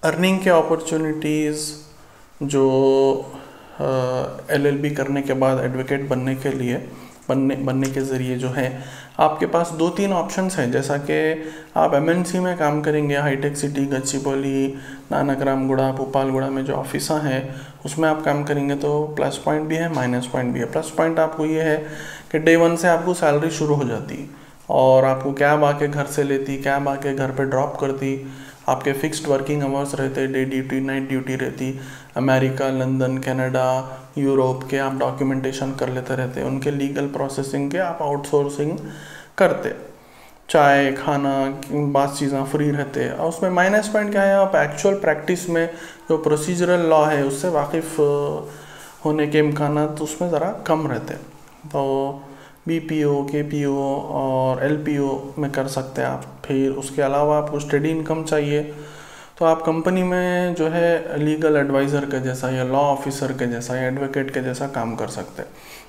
Earning के opportunities जो LLB करने के बाद एडवोकेट बनने के लिए बनने के ज़रिए जो है आपके पास 2-3 ऑप्शंस हैं। जैसा कि आप एमएनसी में काम करेंगे, हाईटेक सिटी, गच्चीबौली, नानकरामगुड़ा, भोपालगुड़ा में जो ऑफिस हैं उसमें आप काम करेंगे तो प्लस पॉइंट भी है, माइनस पॉइंट भी है। प्लस पॉइंट आपको ये है कि डे 1 से आपको सैलरी शुरू हो जाती और आपको कैब आके घर से लेती, कैब आके घर पे ड्रॉप करती, आपके फिक्स्ड वर्किंग आवर्स रहते, डे ड्यूटी, नाइट ड्यूटी रहती। अमेरिका, लंदन, कनाडा, यूरोप के आप डॉक्यूमेंटेशन कर लेते रहते, उनके लीगल प्रोसेसिंग के आप आउटसोर्सिंग करते, चाय खाना बात चीज़ें फ्री रहते। और उसमें माइनस पॉइंट क्या है, आप एक्चुअल प्रैक्टिस में जो प्रोसीजरल लॉ है उससे वाकिफ़ होने के इम्कान तो उसमें ज़रा कम रहते। तो बीपीओ, केपीओ और एलपीओ में कर सकते हैं आप। फिर उसके अलावा आपको स्टडी इनकम चाहिए तो आप कंपनी में जो है लीगल एडवाइज़र के जैसा या लॉ ऑफिसर के जैसा या एडवोकेट के जैसा काम कर सकते हैं।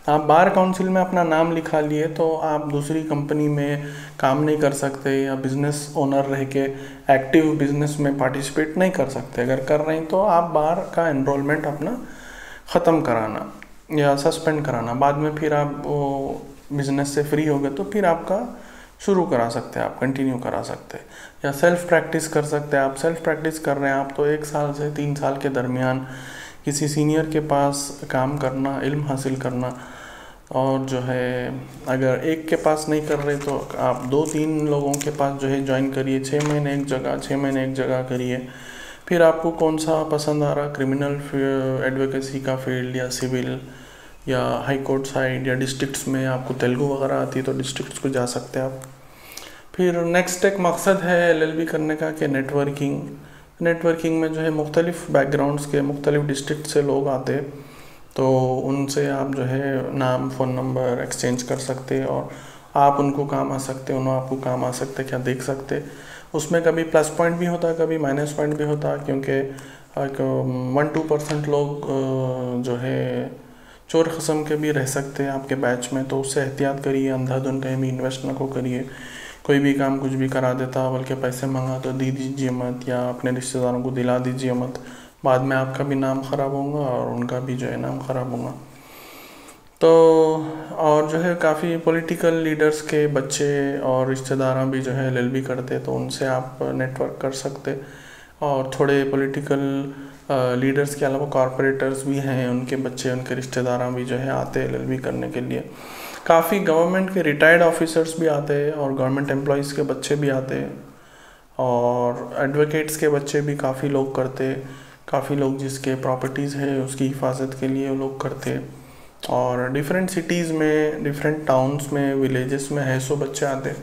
आप बार काउंसिल में अपना नाम लिखा लिए तो आप दूसरी कंपनी में काम नहीं कर सकते या बिज़नेस ओनर रह के एक्टिव बिजनेस में पार्टिसिपेट नहीं कर सकते। अगर कर रहे हैं तो आप बार का एनरोलमेंट अपना ख़त्म कराना या सस्पेंड कराना, बाद में फिर आप वो बिज़नेस से फ्री हो गए तो फिर आपका शुरू करा सकते हैं, आप कंटिन्यू करा सकते हैं। या सेल्फ़ प्रैक्टिस कर सकते हैं। आप सेल्फ़ प्रैक्टिस कर रहे हैं आप तो 1 साल से 3 साल के दरमियान किसी सीनियर के पास काम करना, इल्म हासिल करना। और जो है अगर एक के पास नहीं कर रहे तो आप 2-3 लोगों के पास जो है ज्वाइन करिए। 6 महीने एक जगह, 6 महीने एक जगह करिए। फिर आपको कौन सा पसंद आ रहा, क्रिमिनल एडवोकेसी का फील्ड या सिविल या हाई कोर्ट साइड या डिस्ट्रिक्ट्स में आपको तेलुगु वगैरह आती है तो डिस्ट्रिक्ट्स को जा सकते हैं आप। फिर नेक्स्ट एक मकसद है एलएलबी करने का कि नेटवर्किंग में जो है मुख्तलिफ़ बैकग्राउंड्स के मुख्तलिफ़ डिस्ट्रिक्ट से लोग आते तो उनसे आप जो है नाम, फ़ोन नंबर एक्सचेंज कर सकते और आप उनको काम आ सकते, उन्होंने आपको काम आ सकते, क्या देख सकते। उसमें कभी प्लस पॉइंट भी होता, कभी माइनस पॉइंट भी होता, क्योंकि 1-2% लोग जो है चोर क़स्म के भी रह सकते हैं आपके बैच में, तो उससे एहतियात करिए। अंधाधुन कहीं भी इन्वेस्ट ना को करिए। कोई भी काम कुछ भी करा देता, बल्कि पैसे मंगा तो दे दीजिए मत या अपने रिश्तेदारों को दिला दीजिए मत, बाद में आपका भी नाम ख़राब होगा और उनका भी जो है नाम ख़राब होगा। तो और जो है काफ़ी पॉलिटिकल लीडर्स के बच्चे और रिश्तेदार भी जो है एलएलबी करते तो उनसे आप नेटवर्क कर सकते। और थोड़े पॉलिटिकल लीडर्स के अलावा कॉरपोरेटर्स भी हैं, उनके बच्चे, उनके रिश्तेदार भी जो है आते हैं एलएलबी करने के लिए। काफ़ी गवर्नमेंट के रिटायर्ड ऑफिसर्स भी आते हैं और गवर्नमेंट एम्प्लॉयज़ के बच्चे भी आते हैं और एडवोकेट्स के बच्चे भी काफ़ी लोग करते। काफ़ी लोग जिसके प्रॉपर्टीज़ है उसकी हिफाजत के लिए वो लोग करते। और डिफरेंट सिटीज़ में, डिफरेंट टाउन्स में, विलेजेस में है सो बच्चे आते।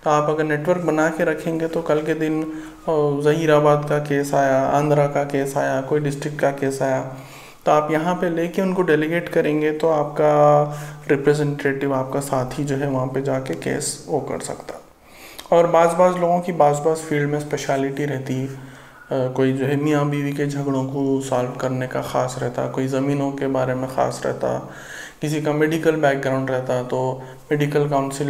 तो आप अगर नेटवर्क बना के रखेंगे तो कल के दिन ज़हीराबाद का केस आया, आंध्रा का केस आया, कोई डिस्ट्रिक्ट का केस आया तो आप यहाँ पे लेके उनको डेलीगेट करेंगे तो आपका रिप्रेजेंटेटिव, आपका साथी जो है वहाँ पे जाके केस वो कर सकता। और बाज़ लोगों की बाज़ फील्ड में स्पेशलिटी रहती है। कोई जो है मियाँ बीवी के झगड़ों को सॉल्व करने का ख़ास रहता, कोई ज़मीनों के बारे में ख़ास रहता, किसी का मेडिकल बैकग्राउंड रहता तो मेडिकल काउंसिल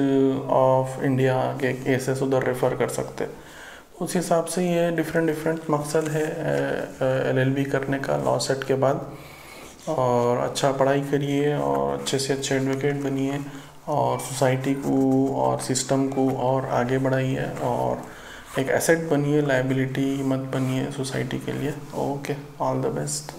ऑफ इंडिया के केसेस उधर रेफ़र कर सकते। उस हिसाब से ये डिफरेंट मकसद है एलएलबी करने का लॉ सेट के बाद। और अच्छा पढ़ाई करिए और अच्छे से अच्छे एडवोकेट बनिए और सोसाइटी को और सिस्टम को और आगे बढ़ाइए और एक एसेट बनिए, लायबिलिटी मत बनिए सोसाइटी के लिए। Okay, all the best.